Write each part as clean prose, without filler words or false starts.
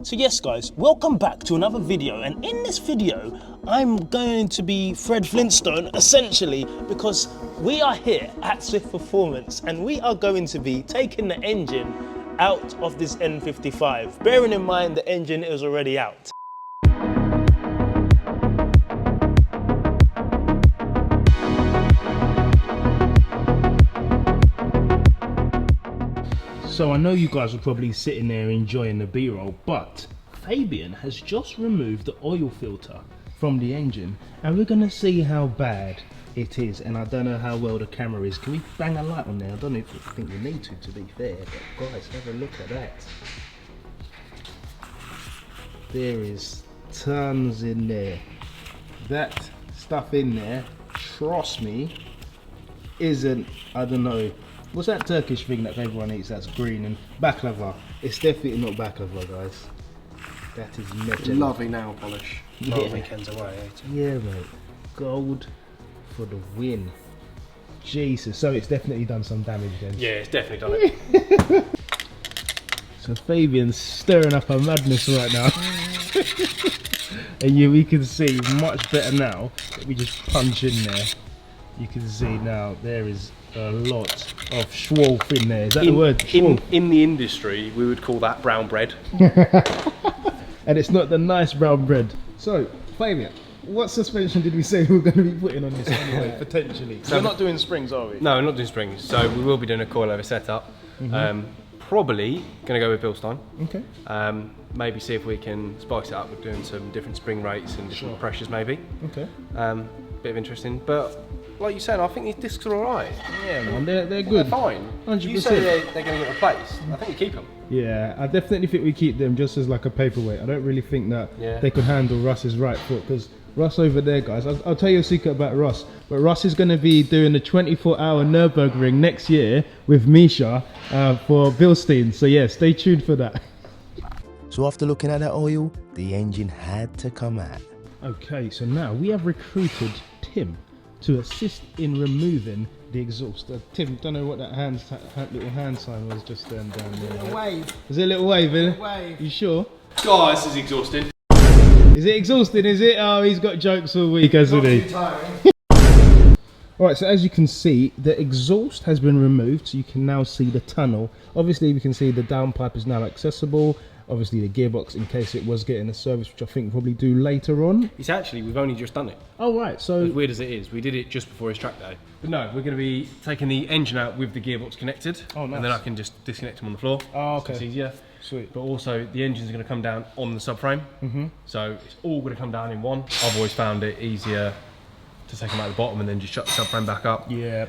So yes guys, welcome back to another video, and in this video I'm going to be Fred Flintstone essentially, because we are here at Swift Performance and we are going to be taking the engine out of this N55, bearing in mind the engine is already out. So I know you guys are probably sitting there enjoying the B-roll, but Fabian has just removed the oil filter from the engine and we're gonna see how bad it is. And I don't know how well the camera is. Can we bang a light on there? I don't even think we need to be fair, but guys, have a look at that. There is tons in there. That stuff in there, trust me, isn't, I don't know, what's that Turkish thing that everyone eats that's green and baklava? It's definitely not baklava, guys. That is metal. Lovely nail polish. Yeah. Long weekends away, Yeah, mate. Gold for the win. Jesus. So it's definitely done some damage then. Yeah, it's definitely done it. So Fabian's stirring up a madness right now. And we can see much better now that we just punch in there. You can see now there is a lot of schwolf in there. Is that the word? In the industry, we would call that brown bread. And it's not the nice brown bread. So, Fabian, what suspension did we say we were going to be putting on this anyway, potentially? So we're not doing springs, are we? No, we're not doing springs. So we will be doing a coilover setup. Probably going to go with Bilstein. Okay. Maybe see if we can spice it up with doing some different spring rates and different pressures maybe. Okay. Bit of interesting, but like you said, I think these discs are alright. Yeah, man, they're good. They're fine. 100%. You say they're going to get replaced. I think we keep them. Yeah, I definitely think we keep them just as like a paperweight. I don't really think that they could handle Russ's right foot, because Russ over there, guys, I'll tell you a secret about Russ, but Russ is going to be doing the 24-hour Nürburgring next year with Misha for Bilstein. So yeah, stay tuned for that. So after looking at that oil, the engine had to come out. Okay, so now we have recruited Tim to assist in removing the exhaust. Tim, don't know what that little hand sign was just then down there. A wave. Is it a little wave, eh? Wave. You sure? God, this is exhausting. Is it exhausting, is it? Oh, he's got jokes all week, hasn't he? Alright, so as you can see, the exhaust has been removed, so you can now see the tunnel. Obviously, we can see the downpipe is now accessible. Obviously, the gearbox, in case it was getting a service, which I think we'll probably do later on. It's actually, we've only just done it. Oh, right, so... As weird as it is, we did it just before his track day. But no, we're going to be taking the engine out with the gearbox connected. Oh, nice. And then I can just disconnect them on the floor. Oh, okay. So it's easier. Sweet. But also, the engine's going to come down on the subframe. So it's all going to come down in one. I've always found it easier to take them out the bottom and then just shut the subframe back up. Yeah.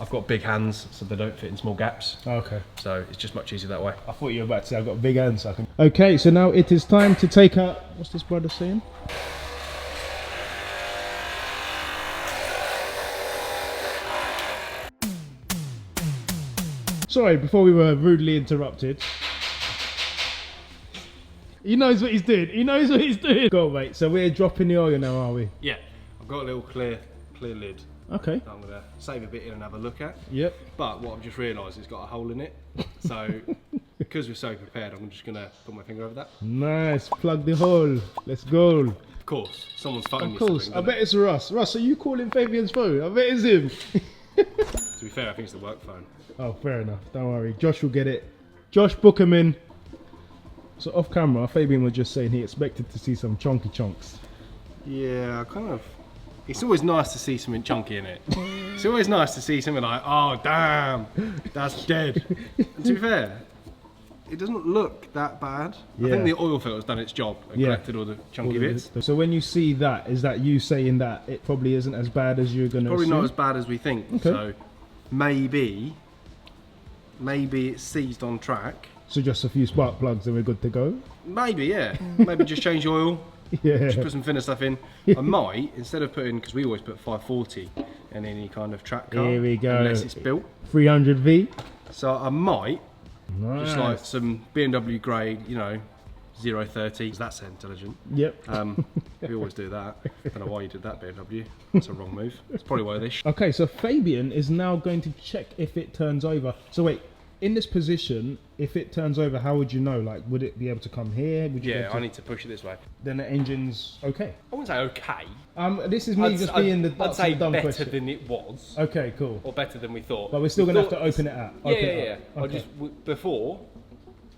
I've got big hands, so they don't fit in small gaps. Okay. So it's just much easier that way. I thought you were about to say I've got big hands, so I can... Okay, so now it is time to take out... What's this brother saying? Sorry, before we were rudely interrupted. He knows what he's doing. He knows what he's doing. Go on, mate. So we're dropping the oil now, are we? Yeah. I've got a little clear lid. Okay. I'm going to save a bit in and have a look at. Yep. But what I've just realised, it's got a hole in it. So, because we're so prepared, I'm just going to put my finger over that. Nice. Plug the hole. Let's go. Of course. Someone's phone. Of course. I bet it's Russ. Russ, are you calling Fabian's phone? I bet it's him. To be fair, I think it's the work phone. Oh, fair enough. Don't worry. Josh will get it. Josh, book him in. So off camera, Fabian was just saying he expected to see some chunky chunks. Yeah, I kind of... It's always nice to see something chunky in it. It's always nice to see something like, oh damn, that's dead. And to be fair, it doesn't look that bad. Yeah. I think the oil filter's done its job and collected all the chunky bits. So when you see that, is that you saying that it probably isn't as bad as you're going to Probably assume? not as bad as we think. Okay. So maybe it's seized on track. So just a few spark plugs and we're good to go? Maybe, yeah. Maybe just change the oil. Yeah. Just put some thinner stuff in. I might, instead of putting, because we always put 540 in any kind of track car. Here we go. Unless it's built. 300V. So I might, Nice. just like some BMW grade, you know, 030. That's intelligent. Yep. We always do that. I don't know why you did that, BMW. That's a wrong move. It's probably why they Okay, so Fabian is now going to check if it turns over. So wait, in this position, if it turns over, how would you know? Like, would it be able to come here? Would you be Yeah, able to... I need to push it this way. Then the engine's okay. I wouldn't say okay. This is me just being the I'd say dumb better question. than it was. Okay, cool. Or better than we thought. But we're still going to have to open it out. Yeah. Okay. Before,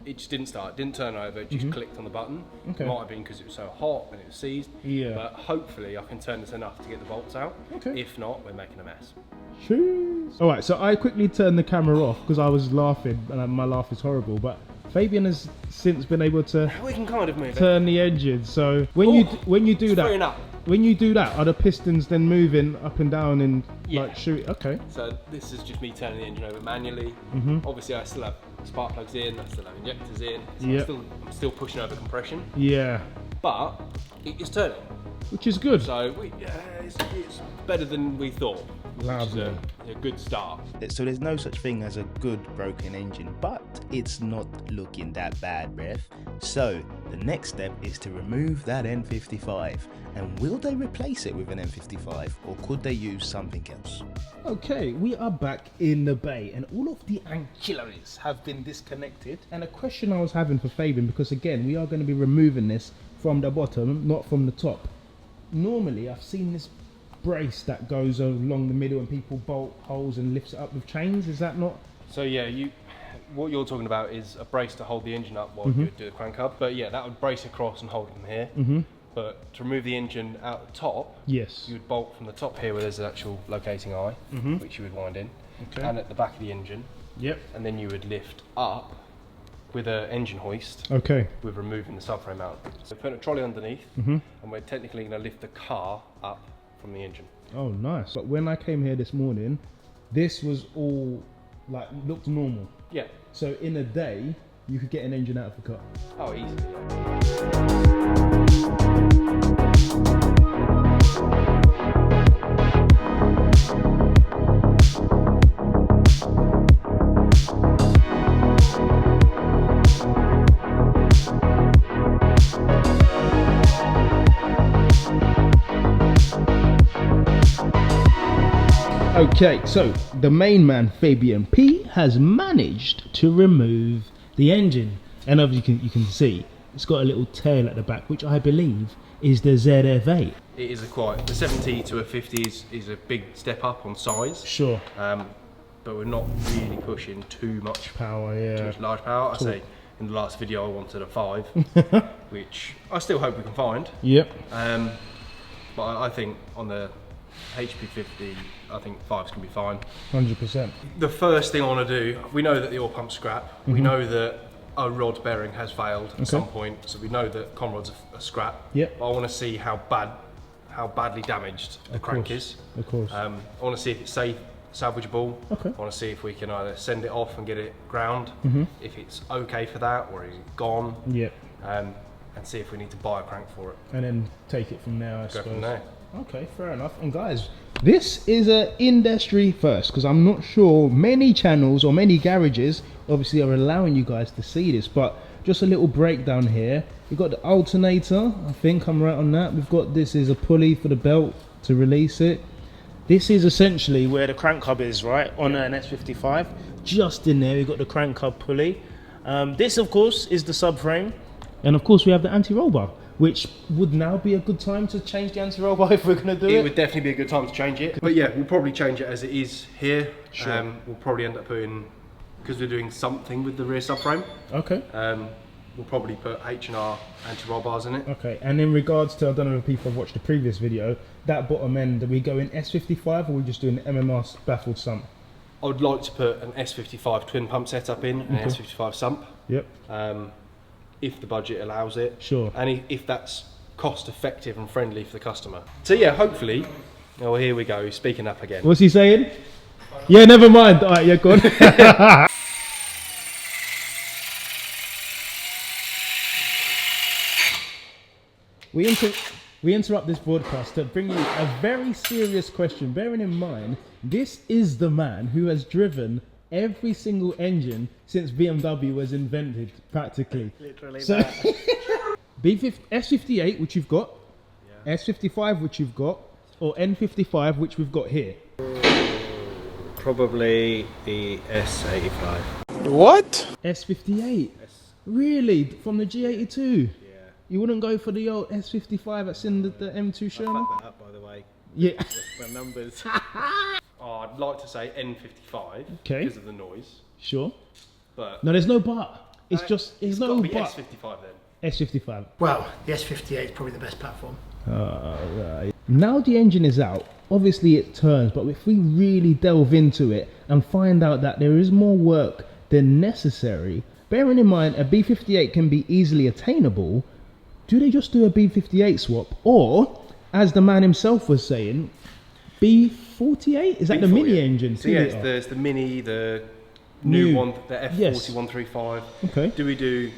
it just didn't start. It didn't turn over. It just clicked on the button. Okay. It might have been because it was so hot and it was seized. Yeah. But hopefully I can turn this enough to get the bolts out. Okay. If not, we're making a mess. Jeez. All right, so I quickly turned the camera off because I was laughing, and my laugh is horrible. But Fabian has since been able to We can kind of move it. turn the engine. So when you do It's that, freeing up. when you do that, are the pistons then moving up and down and Yeah. like shoot? Okay. So this is just me turning the engine over manually. Obviously I still have spark plugs in, I still have injectors in. So Yep. I'm still pushing over compression, Yeah, but it is turning. which is good. So it's better than we thought, which Lovely. is a good start. So there's no such thing as a good broken engine, but it's not looking that bad, ref. So the next step is to remove that N55. And will they replace it with an N55, or could they use something else? Okay, we are back in the bay and all of the ancillaries have been disconnected. And a question I was having for Fabian, because again, we are going to be removing this from the bottom, not from the top. Normally, I've seen this brace that goes along the middle and people bolt holes and lifts it up with chains. Is that not? So yeah, what you're talking about is a brace to hold the engine up while you do the crank hub. But yeah, that would brace across and hold it from here. But to remove the engine out the top, Yes. you would bolt from the top here where there's an actual locating eye, which you would wind in, Okay. and at the back of the engine, Yep. and then you would lift up with an engine hoist Okay. with removing the subframe out. So we're putting a trolley underneath, and we're technically going to lift the car up from the engine. Oh, nice. But when I came here this morning, this was all like looked normal. Yeah. So in a day, you could get an engine out of the car. Oh, easily. Yeah. Okay, so the main man Fabian P has managed to remove the engine, and obviously you can see it's got a little tail at the back, which I believe is the ZF8. It is the 70 to a 50 is a big step up on size. Sure. But we're not really pushing too much Power, too yeah. much large power. I say in the last video I wanted a 5, which I still hope we can find. Yep. But I think on the HP50, I think 5's can be fine. 100%. The first thing I want to do, we know that the oil pump's scrap. We know that a rod bearing has failed at some point, so we know that conrods are scrap. Yep. But I want to see how badly damaged the crank is. Of course. I want to see if it's safe, salvageable. Okay. I want to see if we can either send it off and get it ground, if it's okay for that, or is it gone, Yep. and see if we need to buy a crank for it. And then take it from there, I Go suppose. from there. Okay, fair enough. And guys, this is an industry first, because I'm not sure many channels or many garages obviously are allowing you guys to see this, but just a little breakdown here. We've got the alternator, I think I'm right on that. We've got, this is a pulley for the belt to release it. This is essentially where the crank hub is, right, on an S55. Just in there, we've got the crank hub pulley. This, of course, is the subframe. And of course, we have the anti-roll bar, which would now be a good time to change the anti-roll bar if we're going to do it. It would definitely be a good time to change it. But yeah, we'll probably change it as it is here. Sure. We'll probably end up putting, because we're doing something with the rear subframe, Okay. we'll probably put H&R anti-roll bars in it. Okay, and in regards to, I don't know if people have watched the previous video, that bottom end, are we going S55 or are we just doing MMR baffled sump? I would like to put an S55 twin pump setup in, an S55 sump, Yep. if the budget allows it. Sure. And if that's cost effective and friendly for the customer. So yeah, hopefully, oh here we go, speaking up again. What's he saying? Yeah, never mind. All right, yeah, go on. We interrupt this broadcast to bring you a very serious question, bearing in mind this is the man who has driven every single engine since BMW was invented, practically. Literally So, that. S58, which you've got, S55, which you've got, or N55, which we've got here. Probably the S85. What? S58. Really? From the G82? Yeah. You wouldn't go for the old S55 that's in the M2 Sherman? I fucked that up, by the way. Yeah. My numbers. Oh, I'd like to say N55 Okay. because of the noise, Sure. but No, there's no but. It's just, it's no got to be but. S55 then. S55. Well, the S58 is probably the best platform. Right. Now the engine is out, obviously it turns, but if we really delve into it and find out that there is more work than necessary, bearing in mind a B58 can be easily attainable, do they just do a B58 swap? Or, as the man himself was saying, B48? Is that the mini engine? So yeah, it's the mini, the new one, the F4135. Okay. Do we do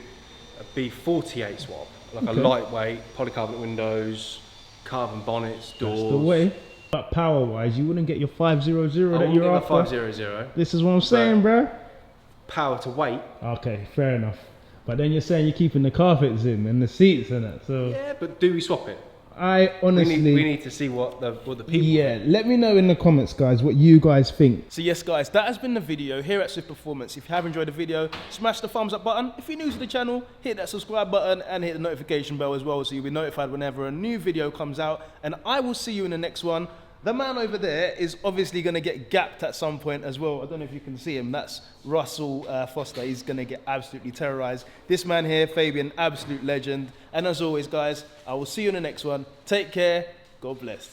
a B48 swap? Like Okay. a lightweight, polycarbonate windows, carbon bonnets, doors. That's the way. But power-wise, you wouldn't get your 500 I that you're after. 500. This is what I'm saying, bro. Power to weight. Okay, fair enough. But then you're saying you're keeping the carpets in and the seats in it, so Yeah, but do we swap it? I honestly, We need to see what the people. yeah. Let me know in the comments, guys, what you guys think. So yes guys, that has been the video here at Swift Performance. If you have enjoyed the video, smash the thumbs up button. If you're new to the channel, hit that subscribe button and hit the notification bell as well, so you'll be notified whenever a new video comes out. And I will see you in the next one. The man over there is obviously going to get gapped at some point as well. I don't know if you can see him. That's Russell Foster. He's going to get absolutely terrorized. This man here, Fabian, absolute legend. And as always, guys, I will see you in the next one. Take care. God bless.